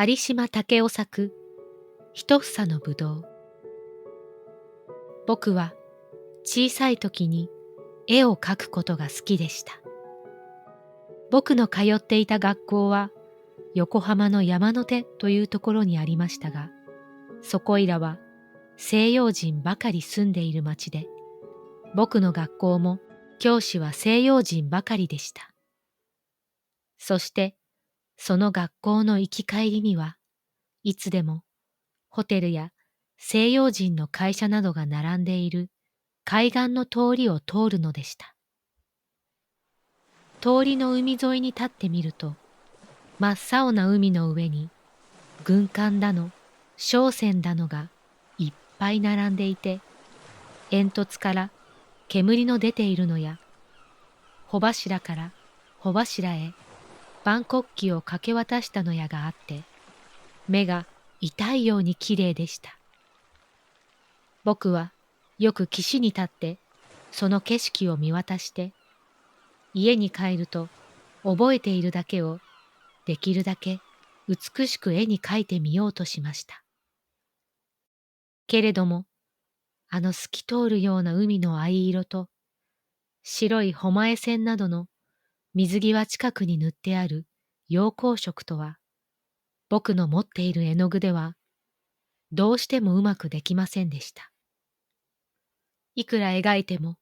有島武雄作一房のぶどう。僕は小さい時に絵を描くことが好きでした。僕の通っていた学校は横浜の山の手というところにありましたが、そこいらは西洋人ばかり住んでいる町で、僕の学校も教師は西洋人ばかりでした。そしてその学校の行き帰りにはいつでもホテルや西洋人の会社などが並んでいる海岸の通りを通るのでした。通りの海沿いに立ってみると、真っ青な海の上に軍艦だの商船だのがいっぱい並んでいて、煙突から煙の出ているのや、帆柱から帆柱へ万国旗をかけ渡したのやがあって、目が痛いようにきれいでした。僕はよく岸に立ってその景色を見渡して、家に帰ると覚えているだけをできるだけ美しく絵に描いてみようとしました。けれども、あの透き通るような海の藍色と白い誉前線などの水際近くに塗ってある陽光色とは、僕の持っている絵の具ではどうしてもうまくできませんでした。いくら描いても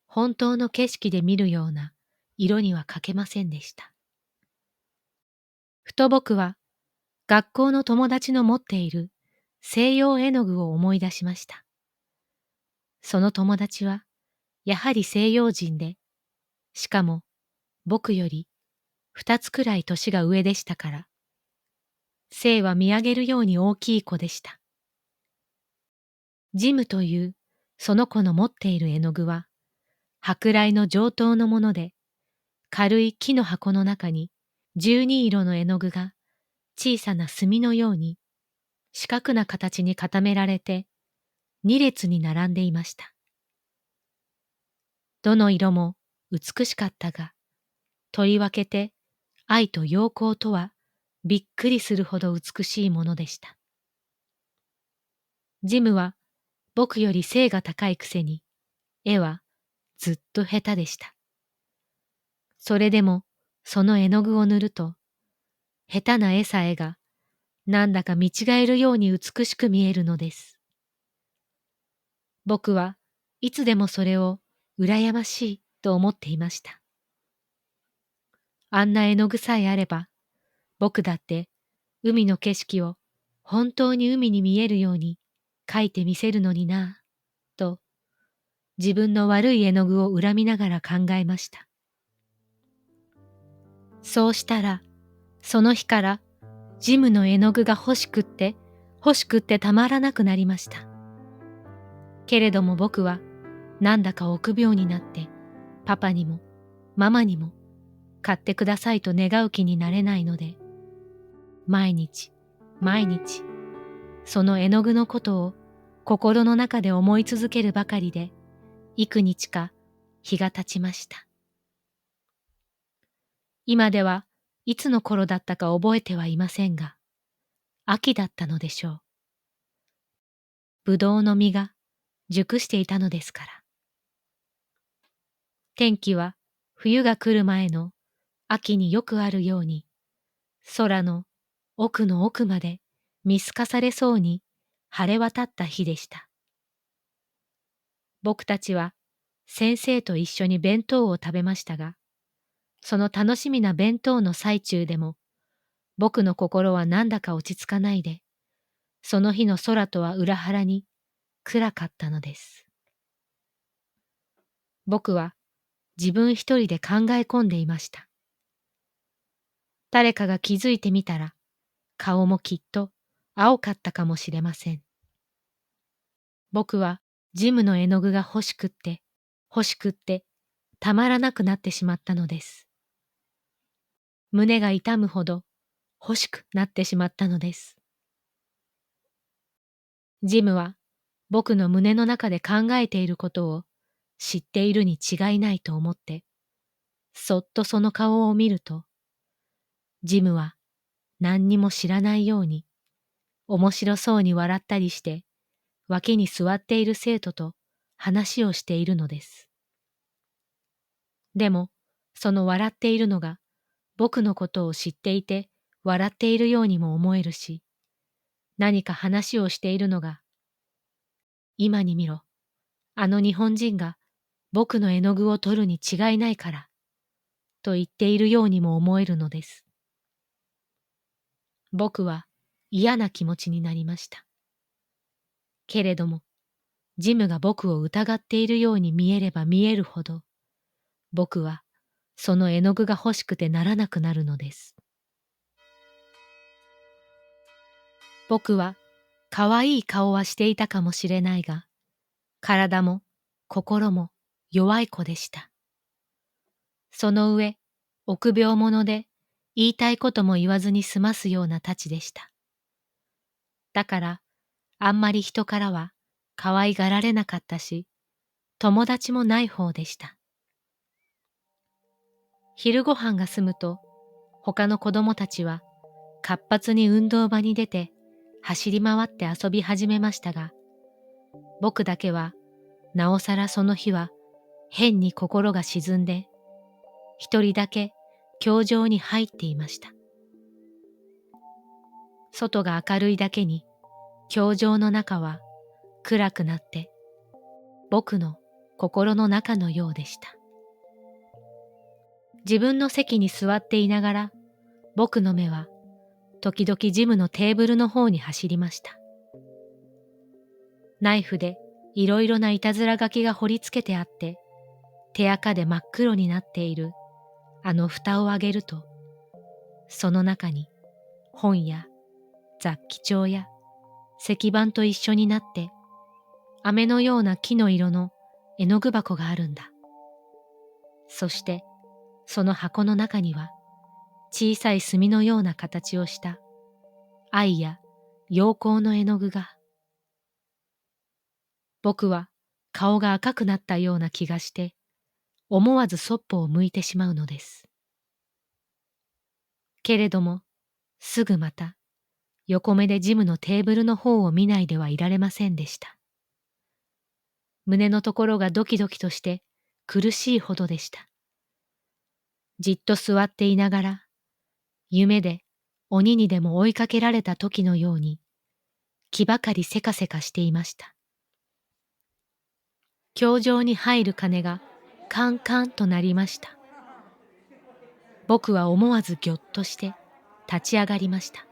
本当の景色で見るような色には描けませんでした。ふと僕は学校の友達の持っている西洋絵の具を思い出しました。その友達はやはり西洋人で、しかも僕より2つくらい年が上でしたから、背は見上げるように大きい子でした。ジムというその子の持っている絵の具は舶来の上等のもので、軽い木の箱の中に12色の絵の具が小さな墨のように四角な形に固められて2列に並んでいました。どの色も美しかったが、とりわけて愛と陽光とはびっくりするほど美しいものでした。ジムは僕より背が高いくせに絵はずっと下手でした。それでもその絵の具を塗ると、下手な絵さえがなんだか見違えるように美しく見えるのです。僕はいつでもそれを羨ましいと思っていました。あんな絵の具さえあれば、僕だって海の景色を本当に海に見えるように描いてみせるのになぁ、と自分の悪い絵の具を恨みながら考えました。そうしたら、その日からジムの絵の具が欲しくってたまらなくなりました。けれども僕はなんだか臆病になって、パパにもママにも買ってくださいと願う気になれないので、毎日その絵の具のことを心の中で思い続けるばかりで、幾日か日が経ちました。今ではいつの頃だったか覚えてはいませんが、秋だったのでしょう。ぶどうの実が熟していたのですから。天気は冬が来る前の秋によくあるように、空の奥の奥まで見透かされそうに晴れ渡った日でした。僕たちは先生と一緒に弁当を食べましたが、その楽しみな弁当の最中でも、僕の心はなんだか落ち着かないで、その日の空とは裏腹に暗かったのです。僕は自分一人で考え込んでいました。誰かが気づいてみたら、顔もきっと青かったかもしれません。僕はジムの絵の具が欲しくってたまらなくなってしまったのです。胸が痛むほど欲しくなってしまったのです。ジムは僕の胸の中で考えていることを知っているに違いないと思って、そっとその顔を見ると、ジムは何にも知らないように、面白そうに笑ったりして、脇に座っている生徒と話をしているのです。でも、その笑っているのが僕のことを知っていて笑っているようにも思えるし、何か話をしているのが、今に見ろ、あの日本人が僕の絵の具を取るに違いないから、と言っているようにも思えるのです。僕は嫌な気持ちになりました。けれども、ジムが僕を疑っているように見えれば見えるほど、僕はその絵の具が欲しくてならなくなるのです。僕は可愛い顔はしていたかもしれないが、体も心も弱い子でした。その上、臆病者で言いたいことも言わずに済ますようなたちでした。だから、あんまり人からは可愛がられなかったし、友達もない方でした。昼ご飯が済むと、他の子供たちは活発に運動場に出て走り回って遊び始めましたが、僕だけはなおさらその日は変に心が沈んで、一人だけ教場に入っていました。外が明るいだけに教場の中は暗くなって僕の心の中のようでした。自分の席に座っていながら僕の目は時々ジムのテーブルの方に走りました。ナイフでいろいろないたずら書きが彫り付けてあって手垢で真っ黒になっているあの蓋を開けると、その中に本や雑記帳や石板と一緒になって飴のような木の色の絵の具箱があるんだ。そしてその箱の中には小さい墨のような形をした愛や陽光の絵の具が。僕は顔が赤くなったような気がして思わずそっぽを向いてしまうのです。けれどもすぐまた横目でジムのテーブルの方を見ないではいられませんでした。胸のところがドキドキとして苦しいほどでした。じっと座っていながら、夢で鬼にでも追いかけられた時のように、気ばかりせかせかしていました。教場に入る鐘がカンカンと鳴りました。僕は思わずぎょっとして立ち上がりました。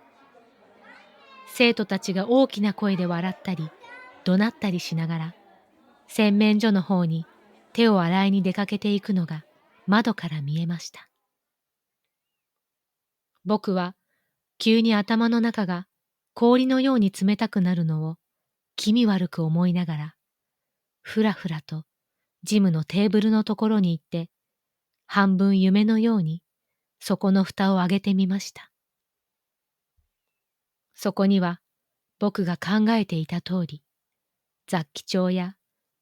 生徒たちが大きな声で笑ったり、怒鳴ったりしながら、洗面所の方に手を洗いに出かけていくのが窓から見えました。僕は急に頭の中が氷のように冷たくなるのを気味悪く思いながら、ふらふらとジムのテーブルのところに行って、半分夢のようにそこの蓋を開けてみました。そこには僕が考えていた通り、雑記帳や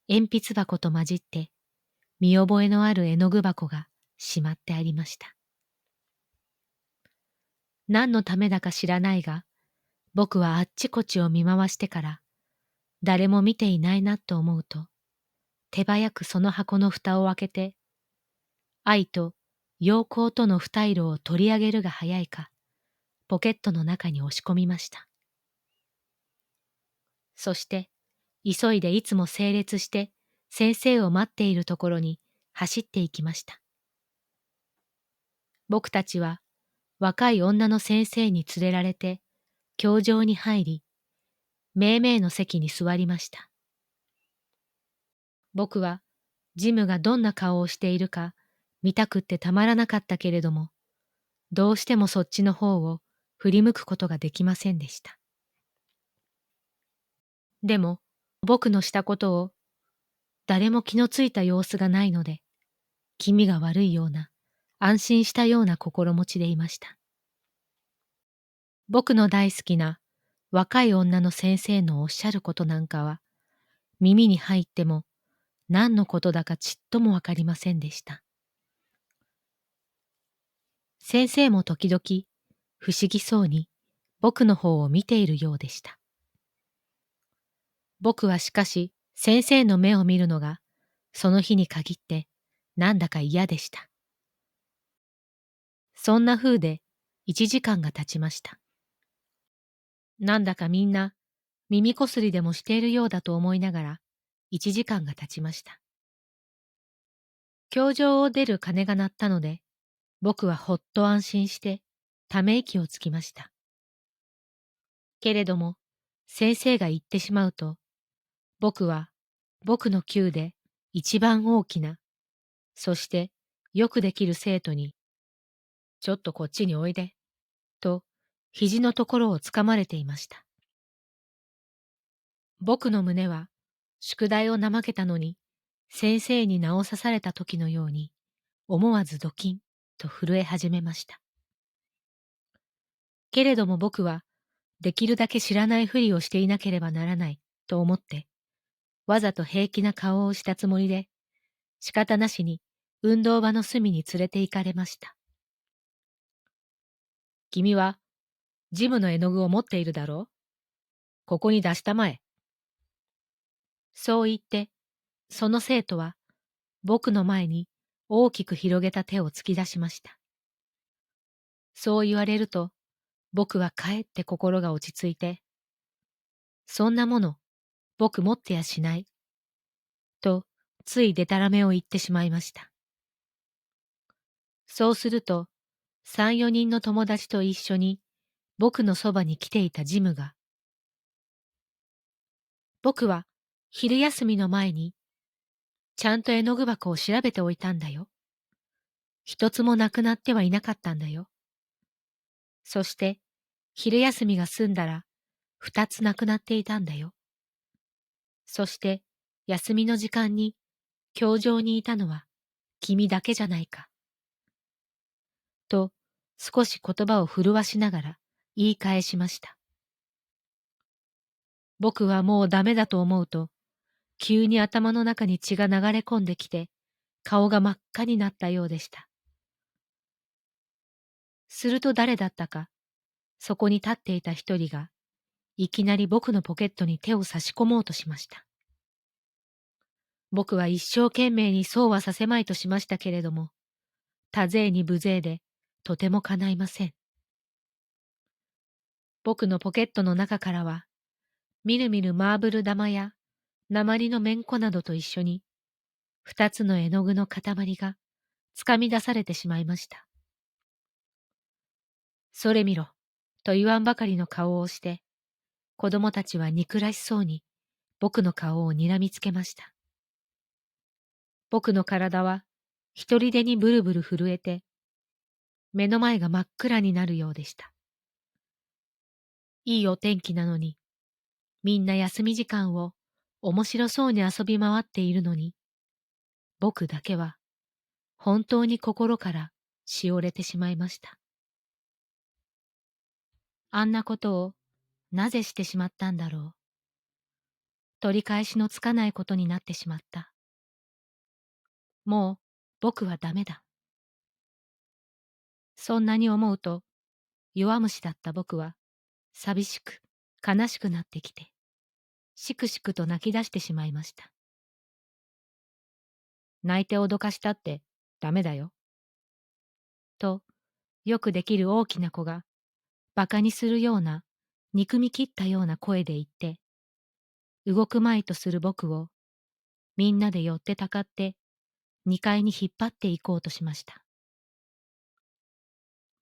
鉛筆箱と混じって見覚えのある絵の具箱がしまってありました。何のためだか知らないが、僕はあっちこっちを見回してから、誰も見ていないなと思うと、手早くその箱の蓋を開けて、愛と陽光との二色を取り上げるが早いか、ポケットの中に押し込みました。そして、急いでいつも整列して先生を待っているところに走っていきました。僕たちは若い女の先生に連れられて教場に入り、めいめいの席に座りました。僕はジムがどんな顔をしているか見たくってたまらなかったけれども、どうしてもそっちの方を振り向くことができませんでした。でも僕のしたことを誰も気のついた様子がないので、気味が悪いような安心したような心持ちでいました。僕の大好きな若い女の先生のおっしゃることなんかは耳に入っても何のことだかちっともわかりませんでした。先生も時々不思議そうに僕の方を見ているようでした。僕はしかし先生の目を見るのがその日に限ってなんだか嫌でした。そんな風で1時間が経ちました。なんだかみんな耳こすりでもしているようだと思いながら1時間が経ちました。教場を出る鐘が鳴ったので僕はほっと安心してため息をつきました。けれども先生が言ってしまうと僕は僕の級で一番大きな、そしてよくできる生徒にちょっとこっちにおいでと肘のところをつかまれていました。僕の胸は宿題を怠けたのに先生に名を刺された時のように思わずドキンと震え始めました。けれども僕はできるだけ知らないふりをしていなければならないと思ってわざと平気な顔をしたつもりで仕方なしに運動場の隅に連れて行かれました。君はジムの絵の具を持っているだろう？ここに出したまえ。そう言って、その生徒は僕の前に大きく広げた手を突き出しました。そう言われると、僕はかえって心が落ち着いて、そんなもの、僕持ってやしない。と、ついでたらめを言ってしまいました。そうすると、三、四人の友達と一緒に僕のそばに来ていたジムが、僕は昼休みの前にちゃんと絵の具箱を調べておいたんだよ。一つもなくなってはいなかったんだよ。そして昼休みが済んだら二つなくなっていたんだよ。そして休みの時間に教場にいたのは君だけじゃないか。と少し言葉を震わしながら言い返しました。僕はもうダメだと思うと急に頭の中に血が流れ込んできて顔が真っ赤になったようでした。すると誰だったかそこに立っていた一人がいきなり僕のポケットに手を差し込もうとしました。僕は一生懸命にそうはさせまいとしましたけれども、多勢に無勢でとても叶いません。僕のポケットの中からは、みるみるマーブル玉や鉛のめんこなどと一緒に、二つの絵の具の塊がつかみ出されてしまいました。それ見ろ、と言わんばかりの顔をして、子供たちは憎らしそうに僕の顔を睨みつけました。僕の体は一人でにブルブル震えて、目の前が真っ暗になるようでした。いいお天気なのに、みんな休み時間を面白そうに遊び回っているのに、僕だけは本当に心からしおれてしまいました。あんなことをなぜしてしまったんだろう。取り返しのつかないことになってしまった。もう僕はダメだ。そんなに思うと、弱虫だった僕は寂しく悲しくなってきて、しくしくと泣き出してしまいました。泣いて脅かしたってダメだよ。と、よくできる大きな子が、馬鹿にするような、憎み切ったような声で言って、動くまいとする僕を、みんなで寄ってたかって、2階に引っ張って行こうとしました。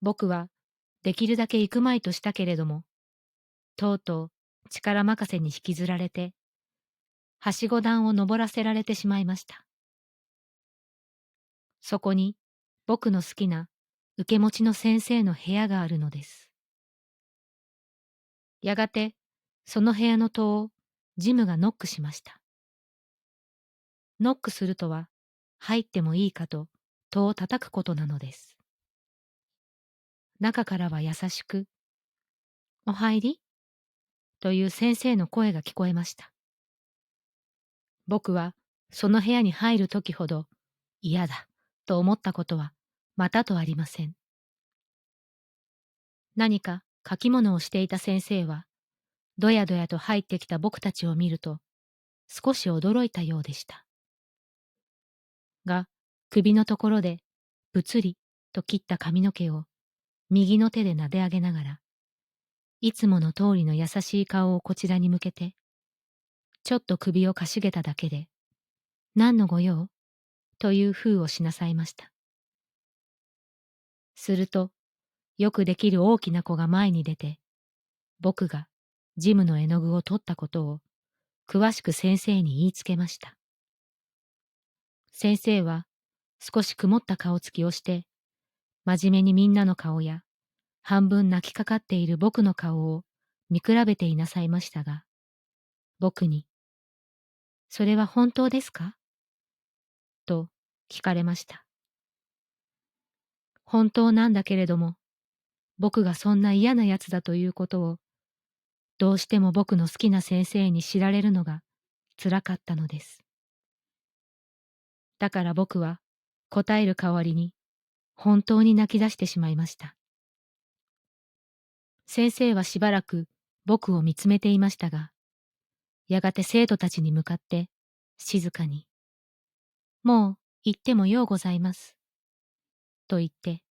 僕は、できるだけ行くまいとしたけれども、とうとう力任せに引きずられて、はしご段を登らせられてしまいました。そこに僕の好きな受け持ちの先生の部屋があるのです。やがてその部屋の戸をジムがノックしました。ノックするとは入ってもいいかと戸を叩くことなのです。中からは優しく、お入りという先生の声が聞こえました。僕はその部屋に入るときほど嫌だと思ったことはまたとありません。何か書き物をしていた先生は、どやどやと入ってきた僕たちを見ると、少し驚いたようでした。が、首のところで、ぶつりと切った髪の毛を右の手で撫で上げながら、いつもの通りの優しい顔をこちらに向けて、ちょっと首をかしげただけで、何のご用という風をしなさいました。すると、よくできる大きな子が前に出て、僕がジムの絵の具を取ったことを詳しく先生に言いつけました。先生は少し曇った顔つきをして、真面目にみんなの顔や半分泣きかかっている僕の顔を見比べていなさいましたが、僕に、それは本当ですかと聞かれました。本当なんだけれども、僕がそんな嫌なやつだということを、どうしても僕の好きな先生に知られるのが辛かったのです。だから僕は答える代わりに本当に泣き出してしまいました。先生はしばらく僕を見つめていましたが、やがて生徒たちに向かって静かに、もう行ってもようございます。と言って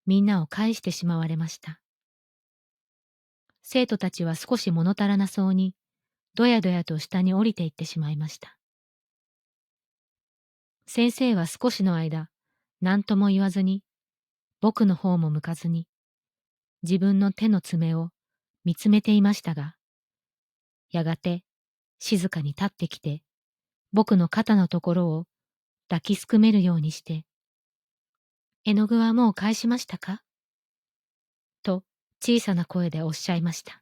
みんなを返してしまわれました。生徒たちは少し物足らなそうに、どやどやと下に降りていってしまいました。先生は少しの間、何とも言わずに、僕の方も向かずに、自分の手の爪を見つめていましたが、やがて静かに立ってきて、僕の肩のところを抱きすくめるようにして、絵の具はもう返しましたかと小さな声でおっしゃいました。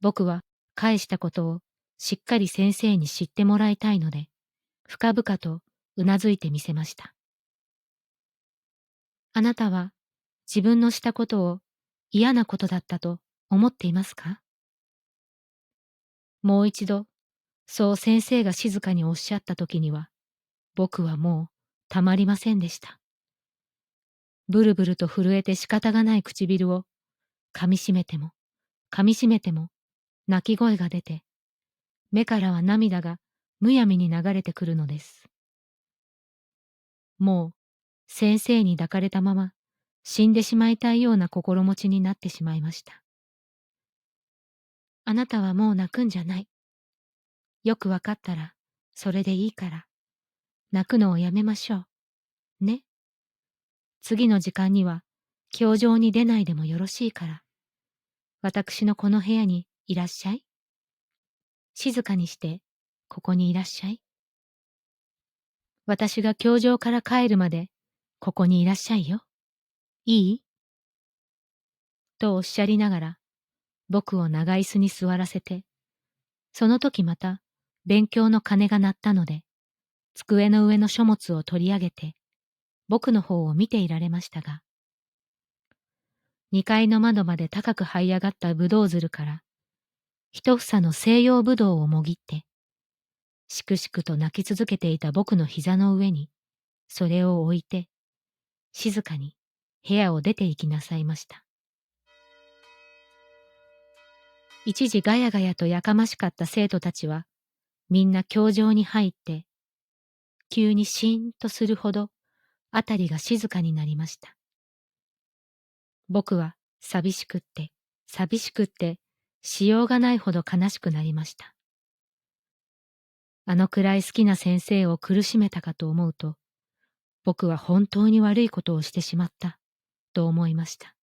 僕は返したことをしっかり先生に知ってもらいたいので、深々とうなずいてみせました。あなたは自分のしたことを嫌なことだったと思っていますか？もう一度、そう先生が静かにおっしゃった時には、僕はもうたまりませんでした。ブルブルと震えて仕方がない唇を噛みしめても噛みしめても泣き声が出て、目からは涙がむやみに流れてくるのです。もう先生に抱かれたまま死んでしまいたいような心持ちになってしまいました。あなたはもう泣くんじゃない。よくわかったらそれでいいから、泣くのをやめましょう。ね。次の時間には教場に出ないでもよろしいから、私のこの部屋にいらっしゃい。静かにしてここにいらっしゃい。私が教場から帰るまでここにいらっしゃいよ。いいとおっしゃりながら、僕を長椅子に座らせて、その時また勉強の鐘が鳴ったので、机の上の書物を取り上げて、僕の方を見ていられましたが、2階の窓まで高く這い上がったぶどうづるから、一房の西洋ぶどうをもぎって、しくしくと泣き続けていた僕の膝の上に、それを置いて、静かに部屋を出て行きなさいました。一時ガヤガヤとやかましかった生徒たちは、みんな教場に入って、急にシーンとするほど、あたりが静かになりました。僕は寂しくって、寂しくって、しようがないほど悲しくなりました。あのくらい好きな先生を苦しめたかと思うと、僕は本当に悪いことをしてしまった、と思いました。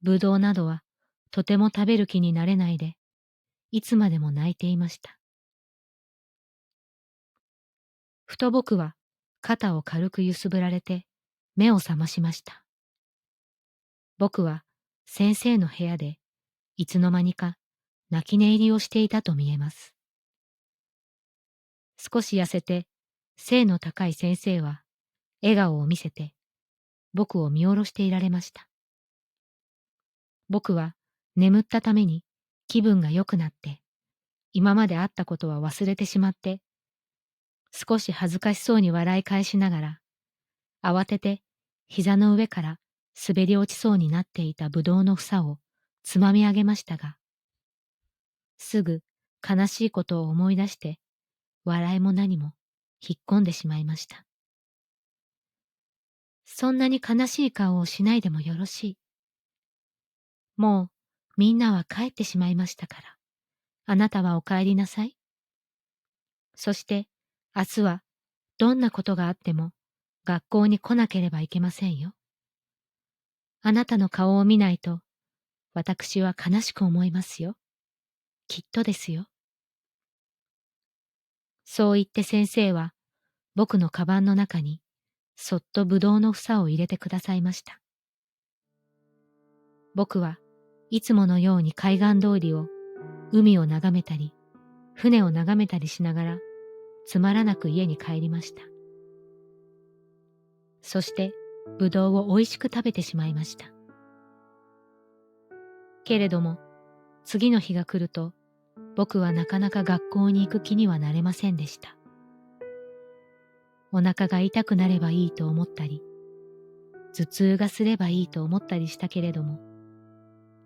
ぶどうなどはとても食べる気になれないで、いつまでも泣いていました。ふと僕は肩を軽く揺すぶられて目を覚ましました。僕は先生の部屋でいつの間にか泣き寝入りをしていたと見えます。少し痩せて背の高い先生は笑顔を見せて僕を見下ろしていられました。僕は眠ったために気分が良くなって、今まであったことは忘れてしまって、少し恥ずかしそうに笑い返しながら、慌てて膝の上から滑り落ちそうになっていたぶどうの房をつまみ上げましたが、すぐ悲しいことを思い出して笑いも何も引っ込んでしまいました。そんなに悲しい顔をしないでもよろしい。もうみんなは帰ってしまいましたから、あなたはお帰りなさい。そして明日はどんなことがあっても学校に来なければいけませんよ。あなたの顔を見ないと私は悲しく思いますよ。きっとですよ。そう言って先生は僕のカバンの中にそっとぶどうの房を入れてくださいました。僕はいつものように海岸通りを海を眺めたり船を眺めたりしながらつまらなく家に帰りました。そしてぶどうをおいしく食べてしまいました。けれども次の日が来ると僕はなかなか学校に行く気にはなれませんでした。お腹が痛くなればいいと思ったり、頭痛がすればいいと思ったりしたけれども、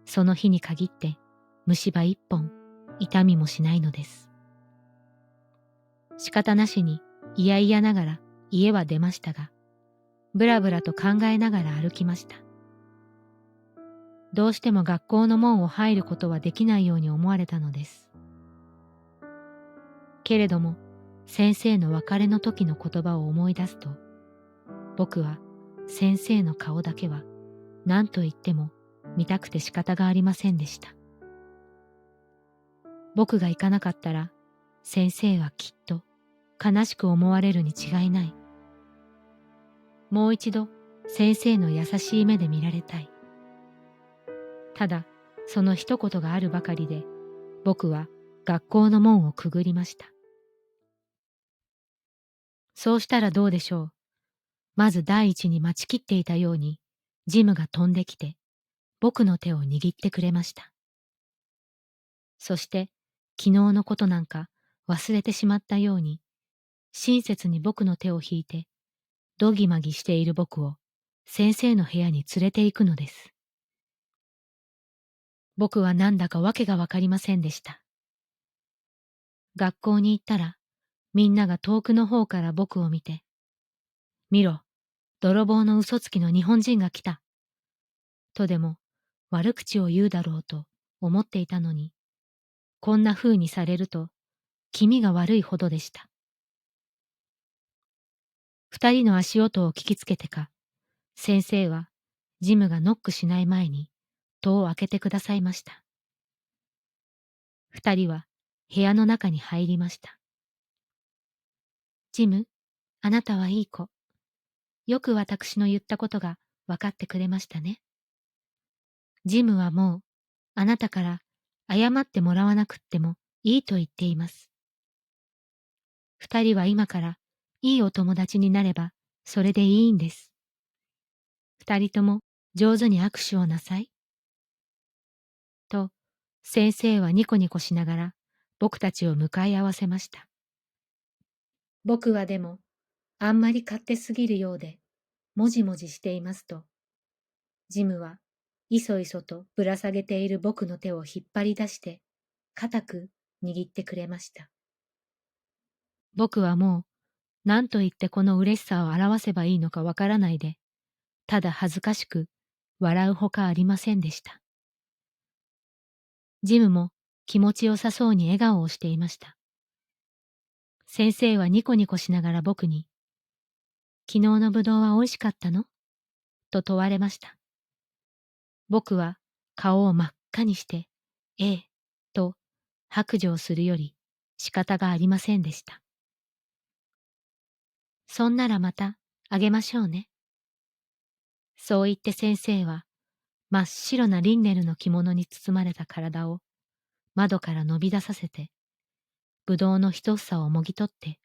その日に限って虫歯一本痛みもしないのです。仕方なしに嫌々ながら家は出ましたが、ぶらぶらと考えながら歩きました。どうしても学校の門を入ることはできないように思われたのです。けれども先生の別れの時の言葉を思い出すと、僕は先生の顔だけは何と言っても見たくて仕方がありませんでした。僕が行かなかったら先生はきっと悲しく思われるに違いない。もう一度先生の優しい目で見られたい。ただその一言があるばかりで僕は学校の門をくぐりました。そうしたらどうでしょう。まず第一に待ちきっていたようにジムが飛んできて僕の手を握ってくれました。そして昨日のことなんか忘れてしまったように親切に僕の手を引いてどぎまぎしている僕を先生の部屋に連れて行くのです。僕はなんだかわけがわかりませんでした。学校に行ったらみんなが遠くの方から僕を見て、見ろ、泥棒の嘘つきの日本人が来た。とでも悪口を言うだろうと思っていたのに、こんな風にされると気味が悪いほどでした。二人の足音を聞きつけてか、先生はジムがノックしない前に戸を開けてくださいました。二人は部屋の中に入りました。ジム、あなたはいい子。よく私の言ったことが分かってくれましたね。ジムはもうあなたから謝ってもらわなくってもいいと言っています。二人は今からいいお友達になればそれでいいんです。二人とも上手に握手をなさい。と先生はニコニコしながら僕たちを向かい合わせました。僕はでもあんまり勝手すぎるようでもじもじしていますと、ジムはいそいそとぶら下げている僕の手を引っ張り出して固く握ってくれました。僕はもう何と言ってこの嬉しさを表せばいいのかわからないで、ただ恥ずかしく笑うほかありませんでした。ジムも気持ちよさそうに笑顔をしていました。先生はニコニコしながら僕に、昨日のぶどうは美味しかったのと問われました。僕は顔を真っ赤にして、ええ、と白状するより仕方がありませんでした。そんならまたあげましょうね。そう言って先生は真っ白なリンネルの着物に包まれた体を窓から伸び出させて、ぶどうの一房をもぎ取って、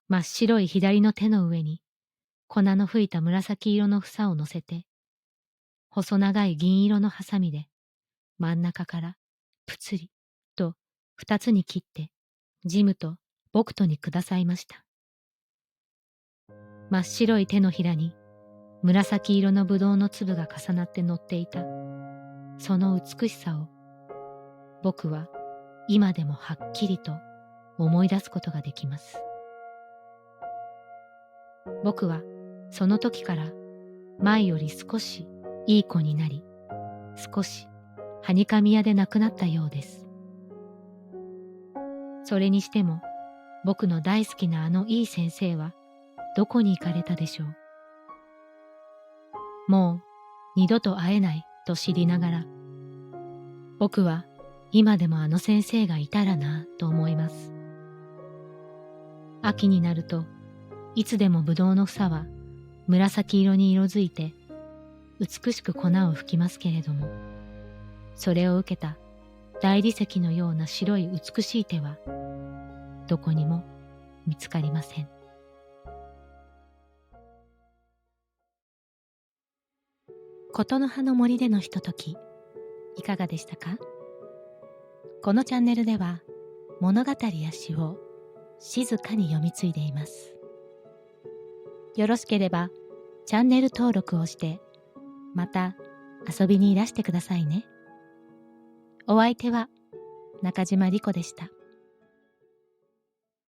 真っ白い左の手の上に粉の吹いた紫色の房を乗せて、細長い銀色のハサミで真ん中からぷつりと二つに切ってジムと僕とにくださいました。真っ白い手のひらに紫色のぶどうの粒が重なって乗っていたその美しさを僕は今でもはっきりと思い出すことができます。僕はその時から前より少しいい子になり、少しはにかみ屋でなくなったようです。それにしても僕の大好きなあのいい先生はどこに行かれたでしょう。もう二度と会えないと知りながら、僕は今でもあの先生がいたらなと思います。秋になるといつでもぶどうの房は紫色に色づいて美しく粉を吹きますけれども、それを受けた大理石のような白い美しい手はどこにも見つかりません。琴の葉の森でのひととき、いかがでしたか？このチャンネルでは物語や詩を静かに読み継いでいます。よろしければチャンネル登録をして、また遊びにいらしてくださいね。お相手は中島莉子でした。